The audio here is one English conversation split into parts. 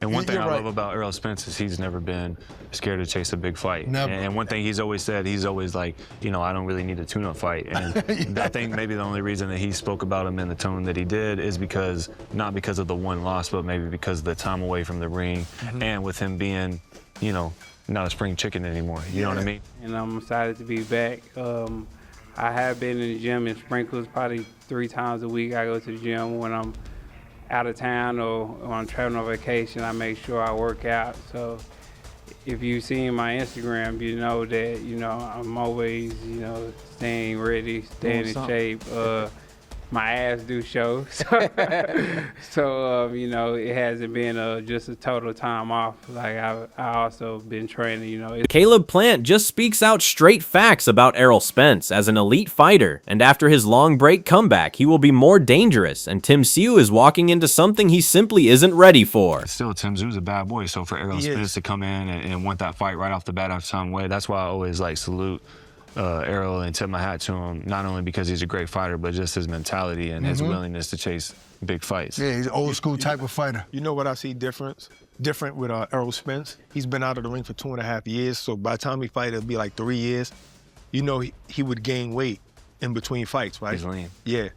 And one thing I right. love about Errol Spence is he's never been scared to chase a big fight. Never. And one thing he's always said, he's always like, you know, I don't really need a tune-up fight. And I think maybe the only reason that he spoke about him in the tone that he did is because, not because of the one loss, but maybe because of the time away from the ring and with him being, you know, not a spring chicken anymore. You know what I mean? And I'm excited to be back. I have been in the gym in Sprinkles probably 3 times a week. I go to the gym when I'm out of town or when I'm traveling on vacation. I make sure I work out. So if you see my Instagram, you know that, you know, I'm always, you know, staying ready, staying in shape. My ass do show. So you know, it hasn't been just a total time off. Like I also been training, you know. Caleb Plant just speaks out straight facts about Errol Spence as an elite fighter, and after his long break comeback, he will be more dangerous, and Tim Tszyu is walking into something he simply isn't ready for. Still, Tim Tszyu a bad boy, so for Errol Spence to come in and want that fight right off the bat after time away, that's why I always like salute Errol and tip my hat to him, not only because he's a great fighter, but just his mentality and his willingness to chase big fights. Yeah, he's an old school type of fighter. You know what I see different with Errol Spence? He's been out of the ring for 2.5 years, so by the time he fight, it'll be like 3 years. You know, he would gain weight in between fights, right? He's lean. Yeah,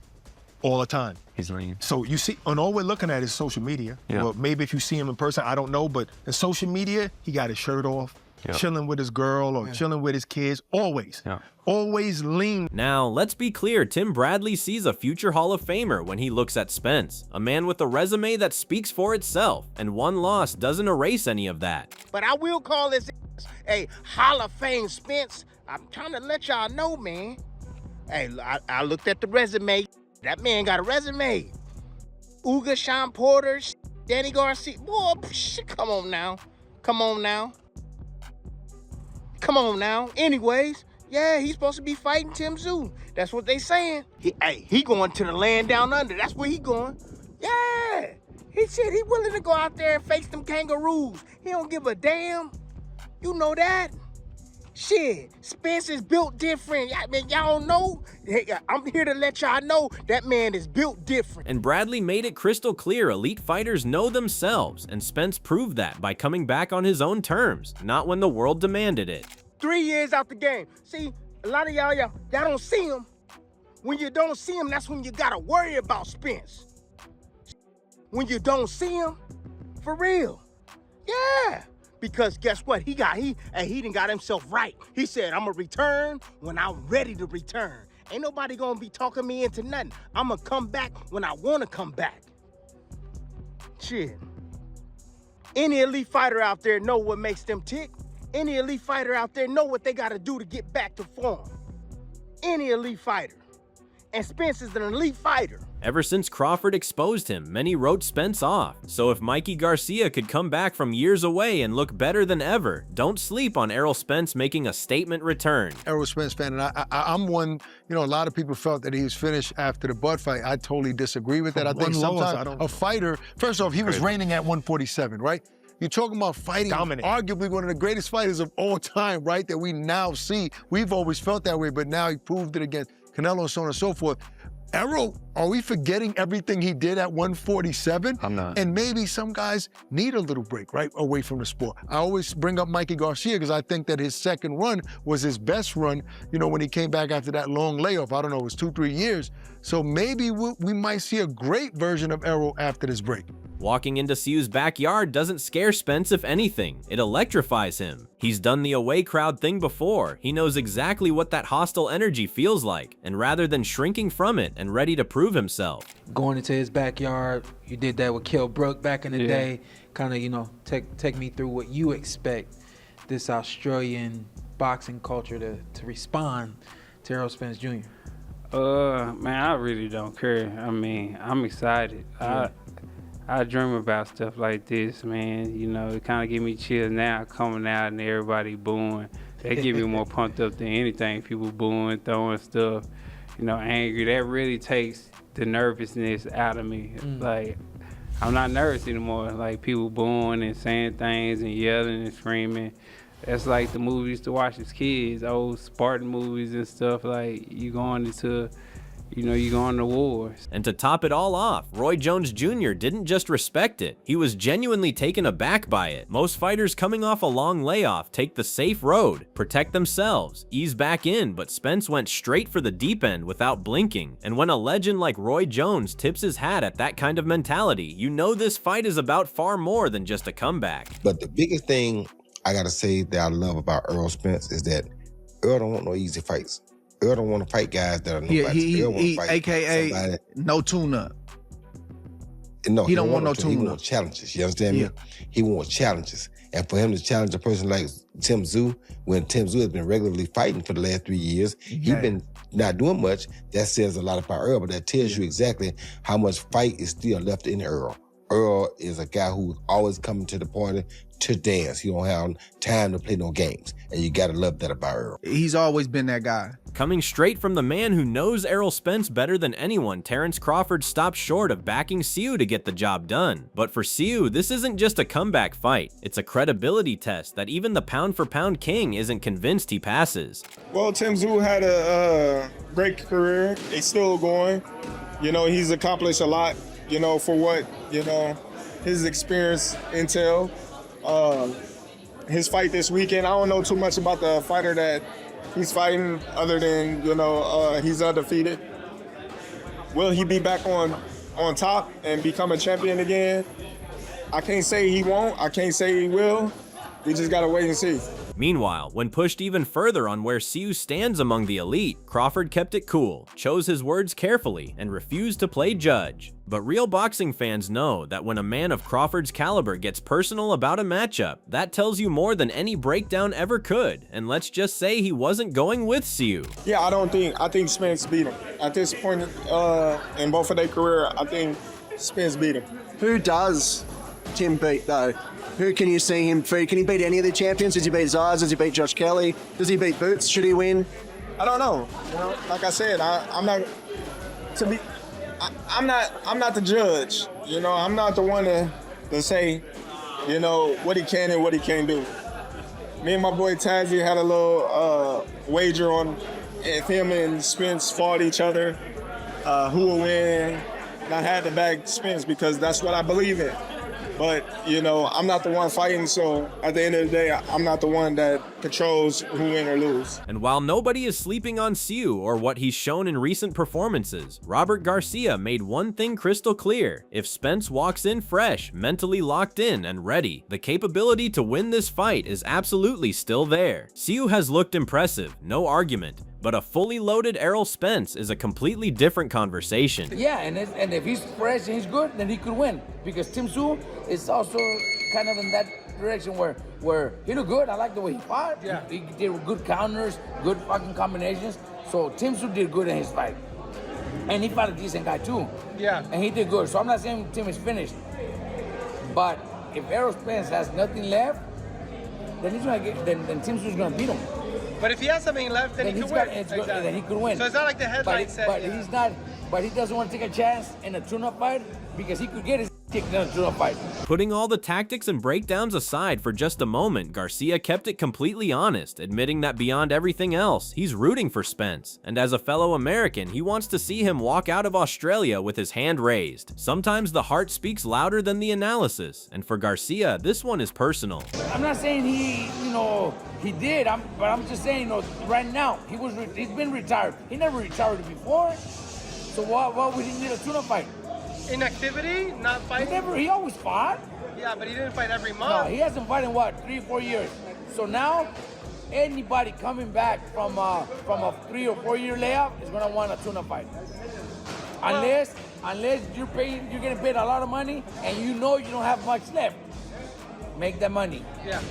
all the time. He's lean. So you see, and all we're looking at is social media. Yeah. Well, maybe if you see him in person, I don't know, but in social media, he got his shirt off, chilling with his girl or chilling with his kids, always. Always lean. Now, let's be clear, Tim Bradley sees a future Hall of Famer when he looks at Spence, a man with a resume that speaks for itself, and one loss doesn't erase any of that. But I will call this a Hall of Fame Spence. I'm trying to let y'all know, man. Hey, I looked at the resume. That man got a resume. Uga, Sean Porter, Danny Garcia. Boy, shit, come on now. Come on now. Come on now. Anyways, yeah, he's supposed to be fighting Tim Tszyu. That's what they saying. He going to the land down under. That's where he going. Yeah. He said he willing to go out there and face them kangaroos. He don't give a damn. You know that. Shit, Spence is built different. I mean, y'all know. Hey, I'm here to let y'all know that man is built different. And Bradley made it crystal clear elite fighters know themselves, and Spence proved that by coming back on his own terms, not when the world demanded it. 3 years out the game. See, a lot of y'all don't see him. When you don't see him, that's when you gotta worry about Spence. When you don't see him, for real. Yeah. Because guess what? He done got himself right. He said, I'm gonna return when I'm ready to return. Ain't nobody gonna be talking me into nothing. I'm gonna come back when I wanna come back. Shit. Any elite fighter out there know what makes them tick. Any elite fighter out there know what they gotta do to get back to form. Any elite fighter. And Spence is an elite fighter. Ever since Crawford exposed him, many wrote Spence off. So if Mikey Garcia could come back from years away and look better than ever, don't sleep on Errol Spence making a statement return. Errol Spence fan, and I'm one, you know, a lot of people felt that he was finished after the Bud fight. I totally disagree with that. I think sometimes a fighter, first off, he was reigning at 147, right? You're talking about fighting arguably one of the greatest fighters of all time, right? That we now see. We've always felt that way, but now he proved it against Canelo, so on and so forth. Errol, are we forgetting everything he did at 147? I'm not. And maybe some guys need a little break, right, away from the sport. I always bring up Mikey Garcia because I think that his second run was his best run, you know, when he came back after that long layoff. I don't know, it was 2-3 years. So maybe we might see a great version of Errol after this break. Walking into Tszyu's backyard doesn't scare Spence, if anything. It electrifies him. He's done the away crowd thing before. He knows exactly what that hostile energy feels like, and rather than shrinking from it and ready to prove himself. Going into his backyard, you did that with Kell Brook back in the day. Kind of, you know, take me through what you expect this Australian boxing culture to respond to Errol Spence Jr. Man, I really don't care. I mean, I'm excited. I dream about stuff like this, man. You know, it kind of give me chills now coming out and everybody booing. They give me more pumped up than anything. People booing, throwing stuff, you know, angry. That really takes the nervousness out of me. Like, I'm not nervous anymore. Like, people booing and saying things and yelling and screaming. That's like the movies we used to watch as kids, old Spartan movies and stuff. Like, you going into you're going to wars. And to top it all off, Roy Jones Jr. didn't just respect it, he was genuinely taken aback by it. Most fighters coming off a long layoff take the safe road, protect themselves, ease back in, but Spence went straight for the deep end without blinking. And when a legend like Roy Jones tips his hat at that kind of mentality, you know this fight is about far more than just a comeback. But the biggest thing I gotta say that I love about Errol Spence is that Errol don't want no easy fights. Errol don't want to fight guys that are nobody. He AKA somebody. No tune-up. No, he don't want no tune-up. He tune-up. wants challenges. You understand me? He wants challenges. And for him to challenge a person like Tim Tszyu, when Tim Tszyu has been regularly fighting for the last 3 years, he's been not doing much. That says a lot about Errol, but that tells you exactly how much fight is still left in Errol. Errol is a guy who's always coming to the party to dance. He don't have time to play no games. And you gotta love that about Errol. He's always been that guy. Coming straight from the man who knows Errol Spence better than anyone, Terrence Crawford stopped short of backing Tszyu to get the job done. But for Tszyu, this isn't just a comeback fight. It's a credibility test that even the pound-for-pound king isn't convinced he passes. Well, Tim Tszyu had a great career. He's still going. He's accomplished a lot, for what, his experience entail. His fight this weekend, I don't know too much about the fighter that he's fighting other than, he's undefeated. Will he be back on top and become a champion again? I can't say he won't. I can't say he will. We just gotta wait and see. Meanwhile, when pushed even further on where Tszyu stands among the elite, Crawford kept it cool, chose his words carefully, and refused to play judge. But real boxing fans know that when a man of Crawford's caliber gets personal about a matchup, that tells you more than any breakdown ever could. And let's just say he wasn't going with Tszyu. Yeah, I think Spence beat him. At this point in both of their career, I think Spence beat him. Who does Tim beat though? Who can you see him beat? Can he beat any of the champions? Does he beat Zayas? Does he beat Josh Kelly? Does he beat Boots? Should he win? I don't know. Like I said, I'm not the judge. I'm not the one to say, what he can and what he can't do. Me and my boy Tszyu had a little wager on if him and Spence fought each other, who will win. And I had to back Spence because that's what I believe in. But, I'm not the one fighting, so at the end of the day, I'm not the one that controls who win or lose. And while nobody is sleeping on Tszyu or what he's shown in recent performances, Robert Garcia made one thing crystal clear. If Spence walks in fresh, mentally locked in and ready, the capability to win this fight is absolutely still there. Tszyu has looked impressive, no argument. But a fully loaded Errol Spence is a completely different conversation. Yeah, and if he's fresh and he's good, then he could win. Because Tim Tszyu is also kind of in that direction where he looked good. I like the way he fought. Yeah. He did good counters, good fucking combinations. So Tim Tszyu did good in his fight. And he fought a decent guy too. Yeah. And he did good. So I'm not saying Tim is finished. But if Errol Spence has nothing left, then he's gonna get then Tim Tszyu is gonna beat him. But if he has something left, then he could win. Then he could win. So it's not like the headline said. But he's not. But he doesn't want to take a chance in a tune-up fight because he could get his kicked in a tune-up fight. Putting all the tactics and breakdowns aside for just a moment, Garcia kept it completely honest, admitting that beyond everything else, he's rooting for Spence. And as a fellow American, he wants to see him walk out of Australia with his hand raised. Sometimes the heart speaks louder than the analysis, and for Garcia, this one is personal. I'm not saying he did, but I'm just saying, right now, he's been retired. He never retired before, so why would he need a tune-up fight? Inactivity, not fighting? He always fought. Yeah, but he didn't fight every month. No, he hasn't fought in 3 or 4 years. So now, anybody coming back from a 3 or 4 year layoff is gonna want a tune-up fight. Unless you're getting paid a lot of money and you don't have much left. Make that money. Yeah.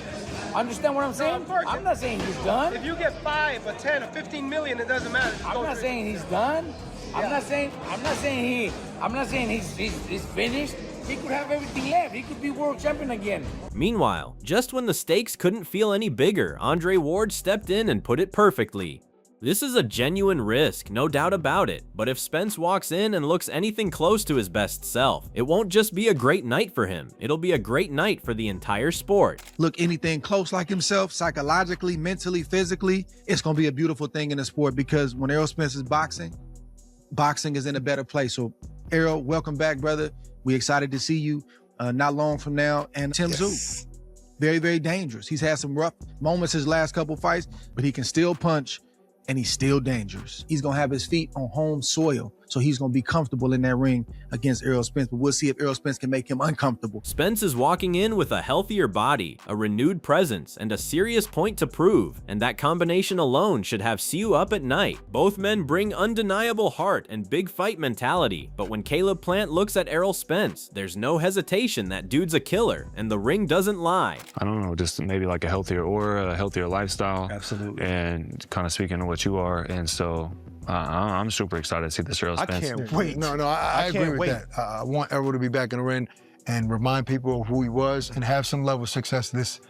Understand what I'm saying? No, I'm not saying he's done. If you get 5 or 10 or 15 million, it doesn't matter. I'm not saying he's done. Yeah. I'm not saying he's finished. He could have everything left. He could be world champion again. Meanwhile, just when the stakes couldn't feel any bigger, Andre Ward stepped in and put it perfectly. This is a genuine risk, no doubt about it, but if Spence walks in and looks anything close to his best self, it won't just be a great night for him, it'll be a great night for the entire sport. Look anything close like himself, psychologically, mentally, physically, it's gonna be a beautiful thing in the sport because when Errol Spence is boxing, boxing is in a better place. So, Errol, welcome back, brother. We're excited to see you not long from now. And Tim Tszyu, very, very dangerous. He's had some rough moments his last couple fights, but he can still punch, and he's still dangerous. He's gonna have his feet on home soil, so he's gonna be comfortable in that ring against Errol Spence, but we'll see if Errol Spence can make him uncomfortable. Spence is walking in with a healthier body, a renewed presence, and a serious point to prove, and that combination alone should have Tszyu up at night. Both men bring undeniable heart and big fight mentality, but when Caleb Plant looks at Errol Spence, there's no hesitation that dude's a killer, and the ring doesn't lie. I don't know, just maybe like a healthier aura, a healthier lifestyle. Absolutely. And kind of speaking to what you are, and so I'm super excited to see this Errol Spence. I can't wait. No, I agree with that. I want Errol to be back in the ring and remind people of who he was and have some level of success this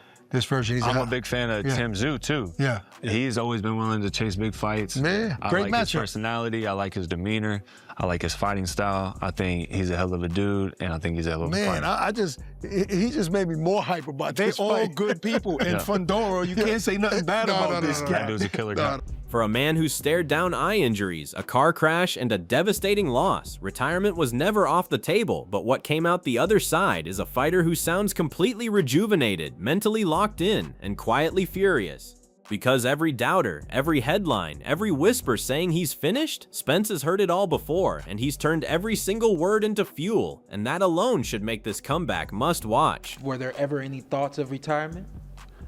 version. I'm a big fan of Tim Tszyu too. Yeah. He's always been willing to chase big fights. Man, I great like matchup. his personality. I like his demeanor. I like his fighting style. I think he's a hell of a dude, and I think he's a hell of a fighter. Man, he just made me more hype about this They all fight. good people. And Fundora, you can't say nothing bad about this guy. That dude's a killer guy. For a man who stared down eye injuries, a car crash, and a devastating loss, retirement was never off the table, but what came out the other side is a fighter who sounds completely rejuvenated, mentally locked in, and quietly furious. Because every doubter, every headline, every whisper saying he's finished, Spence has heard it all before, and he's turned every single word into fuel, and that alone should make this comeback must watch. Were there ever any thoughts of retirement?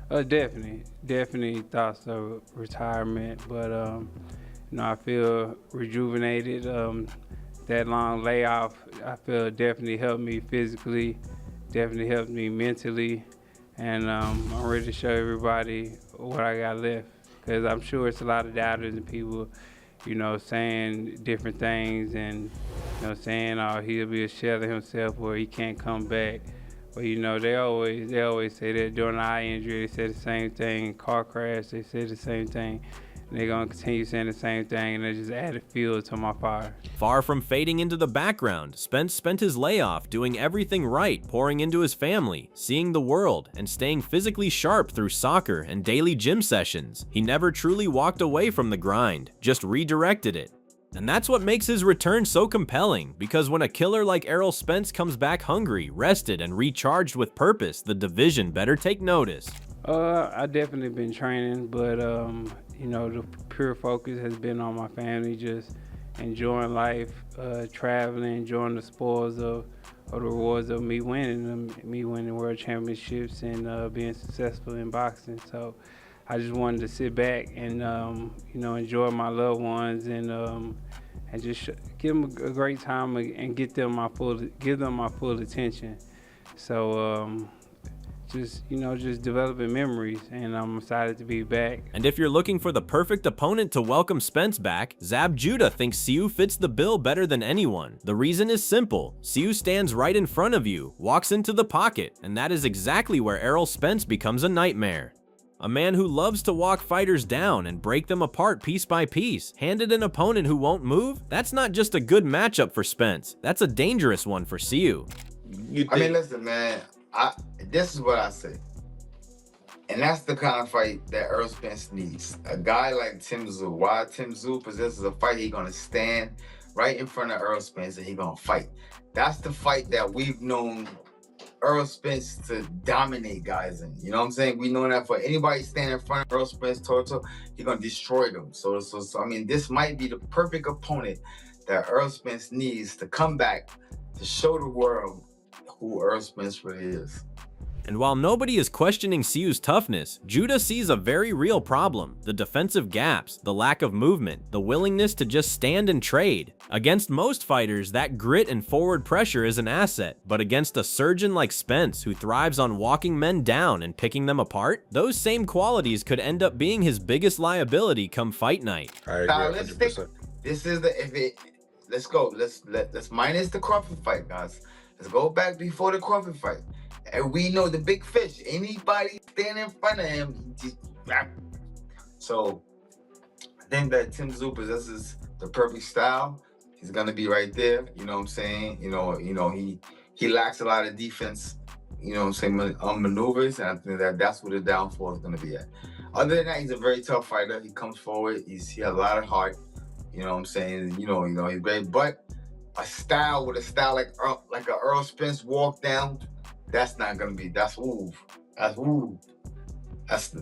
Definitely thoughts of retirement, but I feel rejuvenated. That long layoff, I feel definitely helped me physically, definitely helped me mentally, and I'm ready to show everybody what I got left, because I'm sure it's a lot of doubters and people, saying different things and, saying, oh, he'll be a shell of himself or he can't come back. But they always say that during the eye injury, they say the same thing. Car crash, they say the same thing. And they're gonna continue saying the same thing, and they just added fuel to my fire. Far from fading into the background, Spence spent his layoff doing everything right, pouring into his family, seeing the world, and staying physically sharp through soccer and daily gym sessions. He never truly walked away from the grind, just redirected it. And that's what makes his return so compelling, because when a killer like Errol Spence comes back hungry, rested, and recharged with purpose, the division better take notice. I definitely been training, but the pure focus has been on my family, just enjoying life, traveling, enjoying the spoils of the rewards of me winning world championships and being successful in boxing. So I just wanted to sit back and enjoy my loved ones and just give them a great time and give them my full attention. So just developing memories, and I'm excited to be back. And if you're looking for the perfect opponent to welcome Spence back, Zab Judah thinks Tszyu fits the bill better than anyone. The reason is simple. Tszyu stands right in front of you, walks into the pocket, and that is exactly where Errol Spence becomes a nightmare. A man who loves to walk fighters down and break them apart piece by piece, handed an opponent who won't move? That's not just a good matchup for Spence, that's a dangerous one for Tszyu. Listen, man, this is what I say. And that's the kind of fight that Errol Spence needs. A guy like Tim Tszyu. Why Tim Tszyu possesses a fight, he's gonna stand right in front of Errol Spence and he's gonna fight. That's the fight that we've known Errol Spence to dominate guys in. You know what I'm saying? We know that for anybody standing in front of Errol Spence toe-to-toe, he's gonna destroy them. So this might be the perfect opponent that Errol Spence needs to come back to show the world who Errol Spence really is. And while nobody is questioning Tszyu's toughness, Judah sees a very real problem: the defensive gaps, the lack of movement, the willingness to just stand and trade. Against most fighters, that grit and forward pressure is an asset, but against a surgeon like Spence, who thrives on walking men down and picking them apart, those same qualities could end up being his biggest liability come fight night. I agree 100%. This is let's go. Let's minus the Crawford fight, guys. Let's go back before the Crawford fight. And we know the big fish. Anybody standing in front of him, so I think that Tim Tszyu possesses the perfect style. He's gonna be right there. You know what I'm saying? He lacks a lot of defense. You know what I'm saying? Maneuvers, and I think that's where the downfall is gonna be at. Other than that, he's a very tough fighter. He comes forward. He has a lot of heart. You know what I'm saying? You know, he's great. But a style with a style like a Errol Spence walk down, that's not gonna be. That's ooh. That's ooh. That's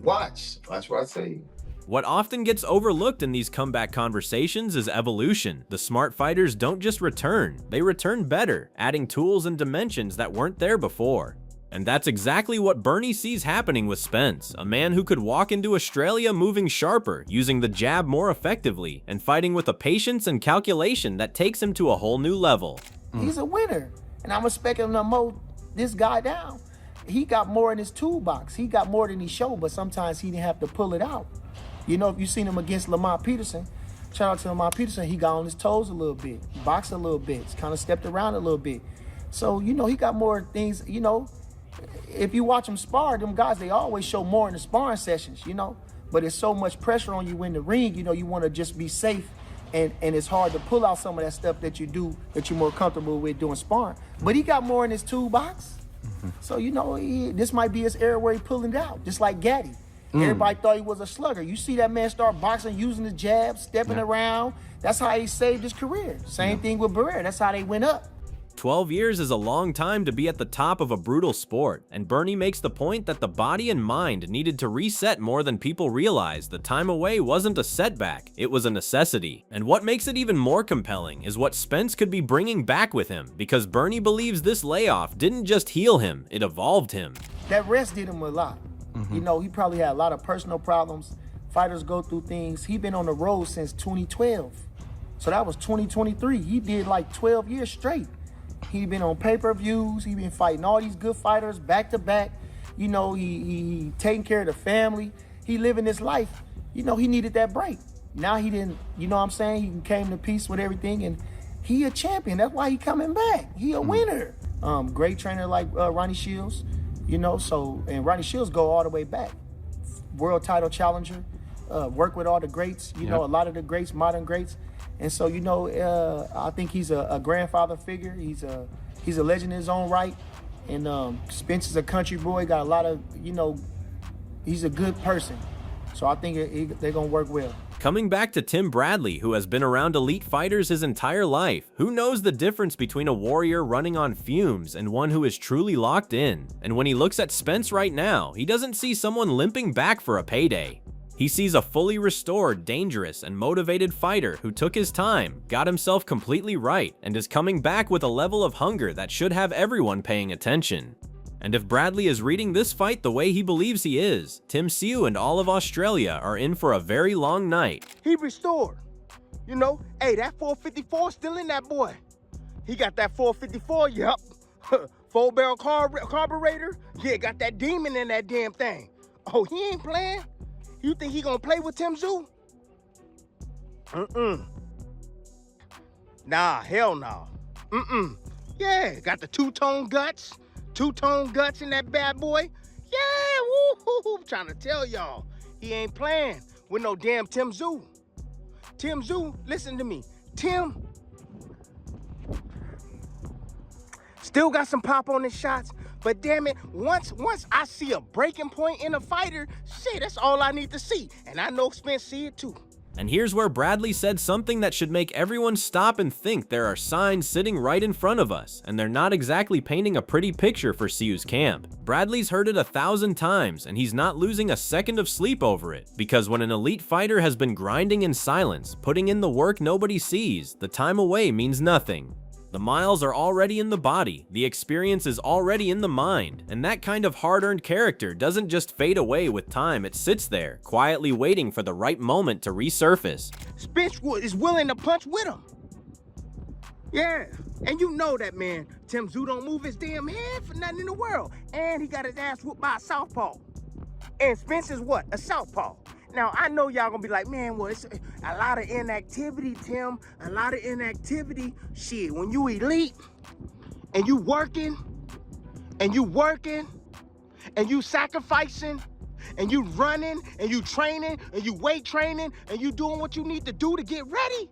watch what I say. What often gets overlooked in these comeback conversations is evolution. The smart fighters don't just return, they return better, adding tools and dimensions that weren't there before. And that's exactly what Bernie sees happening with Spence, a man who could walk into Australia moving sharper, using the jab more effectively, and fighting with a patience and calculation that takes him to a whole new level. He's a winner, and I'm expecting him to mow this guy down. He got more in his toolbox. He got more than he showed, but sometimes he didn't have to pull it out. You know, if you've seen him against Lamont Peterson, shout out to Lamont Peterson, he got on his toes a little bit, boxed a little bit, kind of stepped around a little bit. So, you know, he got more things, you know. If you watch him spar, them guys, they always show more in the sparring sessions, you know. But it's so much pressure on you in the ring, you know, you want to just be safe. And it's hard to pull out some of that stuff that you do, that you're more comfortable with doing sparring. But he got more in his toolbox. So, you know, this might be his era where he pulling it out, just like Gaddy. Everybody thought he was a slugger. You see that man start boxing, using the jab, stepping around. That's how he saved his career. Same thing with Barrera. That's how they went up. 12 years is a long time to be at the top of a brutal sport, and Bernie makes the point that the body and mind needed to reset more than people realize. The time away wasn't a setback, it was a necessity. And what makes it even more compelling is what Spence could be bringing back with him, because Bernie believes this layoff didn't just heal him, it evolved him. That rest did him a lot. You know, he probably had a lot of personal problems. Fighters go through things. He been on the road since 2012. So that was 2023. He did like 12 years straight. He been on pay-per-views. He been fighting all these good fighters back to back. You know, he taking care of the family. He living his life. You know, he needed that break. Now he didn't, you know what I'm saying? He came to peace with everything, and he a champion. That's why he coming back. He a winner. Great trainer like Ronnie Shields. You know, so, and Ronnie Shields go all the way back. World title challenger, work with all the greats, you know, a lot of the greats, modern greats. And so, you know, I think he's a grandfather figure. He's a legend in his own right. And Spence is a country boy, got a lot of, you know, he's a good person. So I think they're gonna work well. Coming back to Tim Bradley, who has been around elite fighters his entire life, who knows the difference between a warrior running on fumes and one who is truly locked in? And when he looks at Spence right now, he doesn't see someone limping back for a payday. He sees a fully restored, dangerous, and motivated fighter who took his time, got himself completely right, and is coming back with a level of hunger that should have everyone paying attention. And if Bradley is reading this fight the way he believes he is, Tim Tszyu and all of Australia are in for a very long night. He restored. You know, hey, that 454 still in that boy. He got that 454, yup. 4-barrel carburetor. Yeah, got that demon in that damn thing. Oh, he ain't playing? You think he gonna play with Tim Tszyu? Nah, hell no. Yeah, got the two-tone guts. Two-tone guts in that bad boy. Yeah, woo-hoo-hoo. I'm trying to tell y'all. He ain't playing with no damn Tim Tszyu. Tim Tszyu, listen to me. Tim still got some pop on his shots, but damn it, once I see a breaking point in a fighter, shit, that's all I need to see. And I know Spence see it too. And here's where Bradley said something that should make everyone stop and think. There are signs sitting right in front of us, and they're not exactly painting a pretty picture for Tszyu's camp. Bradley's heard it 1,000 times, and he's not losing a second of sleep over it, because when an elite fighter has been grinding in silence, putting in the work nobody sees, the time away means nothing. The miles are already in the body, the experience is already in the mind, and that kind of hard-earned character doesn't just fade away with time, it sits there, quietly waiting for the right moment to resurface. Spence is willing to punch with him. Yeah, and you know that, man. Tim Tszyu don't move his damn head for nothing in the world, and he got his ass whooped by a southpaw. And Spence is what? A southpaw. Now, I know y'all gonna be like, man, well, it's a lot of inactivity, Tim. A lot of inactivity. Shit, when you elite and you working and you sacrificing and you running and you training and you weight training and you doing what you need to do to get ready,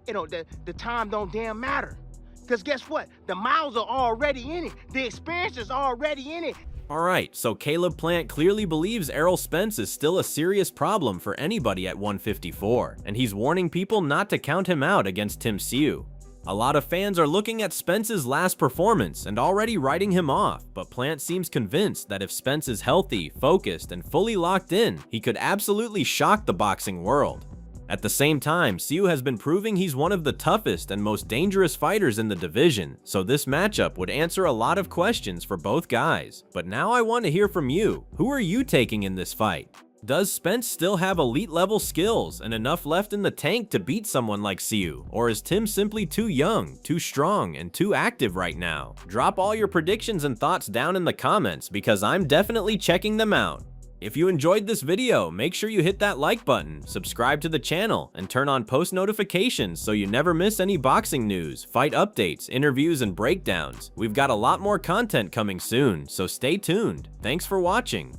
you know, the time don't damn matter. Because guess what? The miles are already in it. The experience is already in it. Alright, so Caleb Plant clearly believes Errol Spence is still a serious problem for anybody at 154, and he's warning people not to count him out against Tim Tszyu. A lot of fans are looking at Spence's last performance and already writing him off, but Plant seems convinced that if Spence is healthy, focused, and fully locked in, he could absolutely shock the boxing world. At the same time, Tszyu has been proving he's one of the toughest and most dangerous fighters in the division, so this matchup would answer a lot of questions for both guys. But now I want to hear from you. Who are you taking in this fight? Does Spence still have elite level skills and enough left in the tank to beat someone like Tszyu? Or is Tim simply too young, too strong, and too active right now? Drop all your predictions and thoughts down in the comments because I'm definitely checking them out. If you enjoyed this video, make sure you hit that like button, subscribe to the channel, and turn on post notifications so you never miss any boxing news, fight updates, interviews, and breakdowns. We've got a lot more content coming soon, so stay tuned. Thanks for watching.